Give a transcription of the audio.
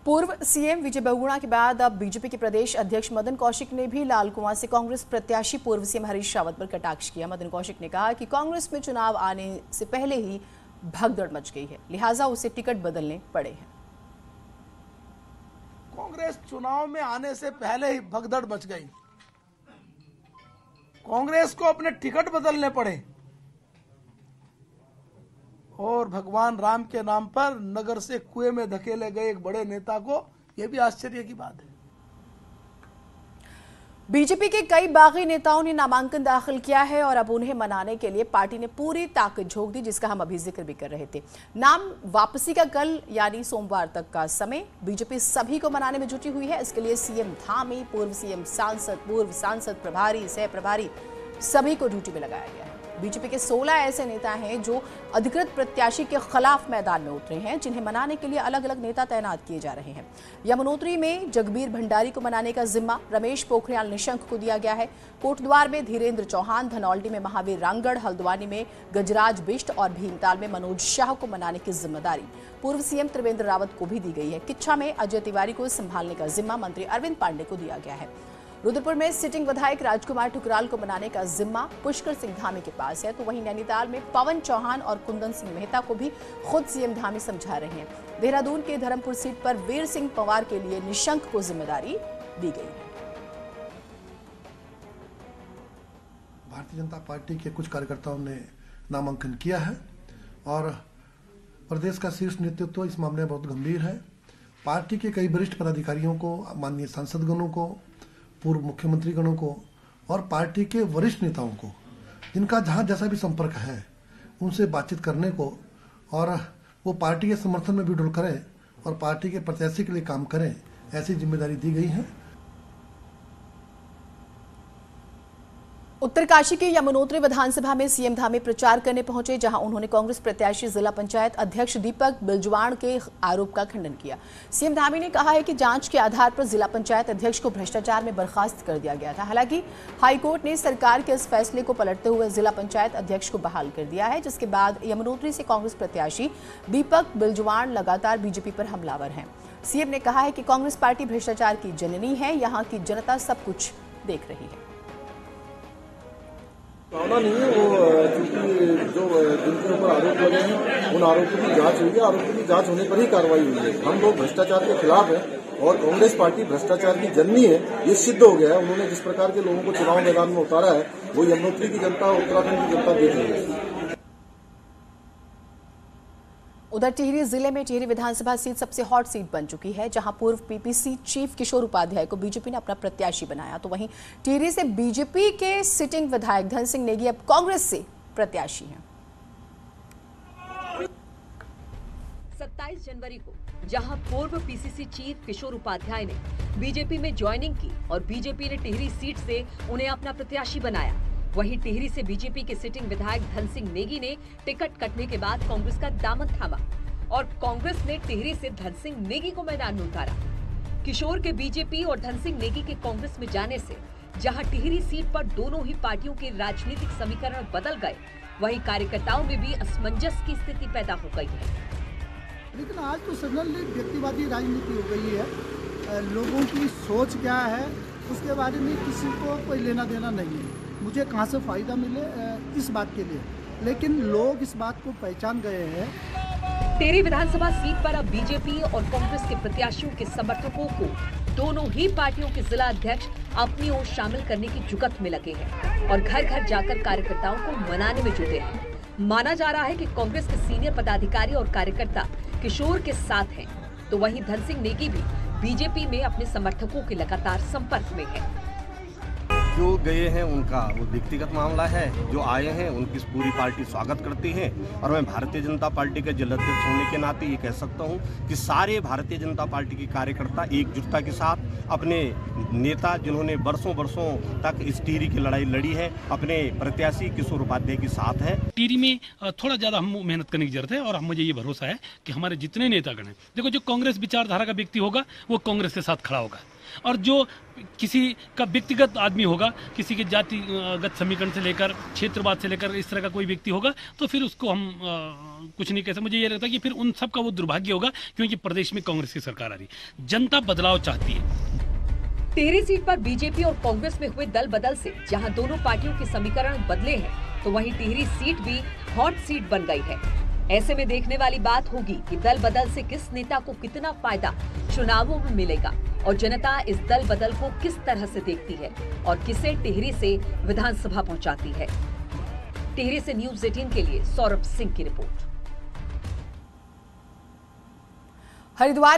पूर्व सीएम विजय बहुगुणा के बाद अब बीजेपी के प्रदेश अध्यक्ष मदन कौशिक ने भी लाल कुआं से कांग्रेस प्रत्याशी पूर्व सीएम हरीश रावत पर कटाक्ष किया। मदन कौशिक ने कहा कि कांग्रेस में चुनाव आने से पहले ही भगदड़ मच गई है, लिहाजा उसे टिकट बदलने पड़े हैं। कांग्रेस चुनाव में आने से पहले ही भगदड़ मच गई, कांग्रेस को अपने टिकट बदलने पड़े और भगवान राम के नाम पर नगर से कुएं में धकेले गए एक बड़े नेता को, यह भी आश्चर्य की बात है। बीजेपी के कई बागी नेताओं ने नामांकन दाखिल किया है और अब उन्हें मनाने के लिए पार्टी ने पूरी ताकत झोंक दी, जिसका हम अभी जिक्र भी कर रहे थे। नाम वापसी का कल यानी सोमवार तक का समय बीजेपी सभी को मनाने में जुटी हुई है। इसके लिए सीएम धामी, पूर्व सांसद प्रभारी, सह प्रभारी सभी को ड्यूटी में लगाया गया है। बीजेपी के 16 ऐसे नेता हैं जो अधिकृत प्रत्याशी के खिलाफ मैदान में उतरे हैं, जिन्हें मनाने के लिए अलग अलग नेता तैनात किए जा रहे हैं। यमुनोत्री में जगबीर भंडारी को मनाने का जिम्मा रमेश पोखरियाल निशंक को दिया गया है। कोटद्वार में धीरेन्द्र चौहान, धनौल्टी में महावीर रांगड़, हल्द्वानी में गजराज बिष्ट और भीमताल में मनोज शाह को मनाने की जिम्मेदारी पूर्व सीएम त्रिवेंद्र रावत को भी दी गई है। किच्छा में अजय तिवारी को संभालने का जिम्मा मंत्री अरविंद पांडे को दिया गया है। रुद्रपुर में सिटिंग विधायक राजकुमार ठुकराल को मनाने का जिम्मा पुष्कर सिंह धामी के पास है, तो वहीं नैनीताल में पवन चौहान और कुंदन सिंह मेहता को भी खुद सीएम धामी समझा रहे हैं। देहरादून के धर्मपुर सीट पर वीर सिंह पंवार के लिए निशंक को जिम्मेदारी दी गई है। भारतीय जनता पार्टी के कुछ कार्यकर्ताओं ने नामांकन किया है और प्रदेश का शीर्ष नेतृत्व इस मामले में बहुत गंभीर है। पार्टी के कई वरिष्ठ पदाधिकारियों को, माननीय सांसदगणों को, पूर्व मुख्यमंत्री गणों को और पार्टी के वरिष्ठ नेताओं को, जिनका जहां जैसा भी संपर्क है, उनसे बातचीत करने को और वो पार्टी के समर्थन में भी जुड़ करें और पार्टी के प्रत्याशी के लिए काम करें, ऐसी जिम्मेदारी दी गई है। उत्तरकाशी के यमुनोत्री विधानसभा में सीएम धामी प्रचार करने पहुंचे, जहां उन्होंने कांग्रेस प्रत्याशी जिला पंचायत अध्यक्ष दीपक बिलजवाण के आरोप का खंडन किया। सीएम धामी ने कहा है कि जांच के आधार पर जिला पंचायत अध्यक्ष को भ्रष्टाचार में बर्खास्त कर दिया गया था। हालांकि हाईकोर्ट ने सरकार के इस फैसले को पलटते हुए जिला पंचायत अध्यक्ष को बहाल कर दिया है, जिसके बाद यमुनोत्री से कांग्रेस प्रत्याशी दीपक बिलजवाण लगातार बीजेपी पर हमलावर हैं। सीएम ने कहा है कि कांग्रेस पार्टी भ्रष्टाचार की जननी है, यहाँ की जनता सब कुछ देख रही है। भावना नहीं है, वो क्योंकि जो जिनके ऊपर आरोप लगे हैं उन आरोपों की जांच हुई है, आरोपों की जांच होने पर ही कार्रवाई हुई है। हम लोग भ्रष्टाचार के खिलाफ हैं और कांग्रेस पार्टी भ्रष्टाचार की जननी है, ये सिद्ध हो गया है। उन्होंने जिस प्रकार के लोगों को चुनाव मैदान में उतारा है, वो यमुनोत्री की जनता, उत्तराखंड की जनता देख रही है। उधर टिहरी जिले में टिहरी विधानसभा सीट सबसे हॉट सीट बन चुकी है, जहां पूर्व पीपीसी चीफ किशोर उपाध्याय को बीजेपी ने अपना प्रत्याशी बनाया, तो वहीं टिहरी से बीजेपी के सिटिंग विधायक धन सिंह नेगी अब कांग्रेस से प्रत्याशी हैं। 27 जनवरी को जहां पूर्व पीसीसी चीफ किशोर उपाध्याय ने बीजेपी में ज्वाइनिंग की और बीजेपी ने टिहरी सीट से उन्हें अपना प्रत्याशी बनाया, वहीं टिहरी से बीजेपी के सिटिंग विधायक धन सिंह नेगी ने टिकट कटने के बाद कांग्रेस का दामन थामा और कांग्रेस ने टिहरी से धन सिंह नेगी को मैदान में उतारा। किशोर के बीजेपी और धन सिंह नेगी के कांग्रेस में जाने से जहां टिहरी सीट पर दोनों ही पार्टियों के राजनीतिक समीकरण बदल गए, वहीं कार्यकर्ताओं में भी असमंजस की स्थिति पैदा हो गई है। लेकिन आज तो सडनली व्यक्तिवादी राजनीति हो गई है। लोगों की सोच क्या है उसके बारे में किसी को कोई लेना देना नहीं है। मुझे कहाँ से फायदा मिले इस बात के लिए, लेकिन लोग इस बात को पहचान गए हैं। टिहरी विधानसभा सीट पर अब बीजेपी और कांग्रेस के प्रत्याशियों के समर्थकों को दोनों ही पार्टियों के जिला अध्यक्ष अपनी ओर शामिल करने की जुगत में लगे हैं और घर घर जाकर कार्यकर्ताओं को मनाने में जुटे हैं। माना जा रहा है कि कांग्रेस के सीनियर पदाधिकारी और कार्यकर्ता किशोर के साथ हैं, तो वहीं धन सिंह नेगी भी बीजेपी में अपने समर्थकों के लगातार संपर्क में है। जो गए हैं उनका वो व्यक्तिगत मामला है, जो आए हैं उनकी पूरी पार्टी स्वागत करती है और मैं भारतीय जनता पार्टी के जिलाध्यक्ष होने के नाते ये कह सकता हूँ कि सारे भारतीय जनता पार्टी के कार्यकर्ता एकजुटता के साथ अपने नेता, जिन्होंने वर्षों तक इस टिहरी की लड़ाई लड़ी है, अपने प्रत्याशी किशोर उपाध्याय के साथ है। टिहरी में थोड़ा ज्यादा हम मेहनत करने की जरूरत है और मुझे ये भरोसा है कि हमारे जितने नेतागण हैं, देखो जो कांग्रेस विचारधारा का व्यक्ति होगा वो कांग्रेस के साथ खड़ा होगा, और जो किसी का व्यक्तिगत आदमी होगा, किसी के जातिगत समीकरण से लेकर क्षेत्रवाद से लेकर इस तरह का कोई व्यक्ति होगा, तो फिर उसको हम कुछ नहीं कह सकते। मुझे ये लगता है कि फिर उन सब का वो दुर्भाग्य होगा, क्योंकि प्रदेश में कांग्रेस की सरकार आ रही, जनता बदलाव चाहती है। टिहरी सीट पर बीजेपी और कांग्रेस में हुए दल बदल से जहां दोनों पार्टियों के समीकरण बदले हैं, तो वहीं टिहरी सीट भी हॉट सीट बन गई है। ऐसे में देखने वाली बात होगी कि दल बदल से किस नेता को कितना फायदा चुनावों में मिलेगा और जनता इस दल बदल को किस तरह से देखती है और किसे टिहरी से विधानसभा पहुंचाती है। टिहरी से न्यूज़ 18 के लिए सौरभ सिंह की रिपोर्ट। हरिद्वार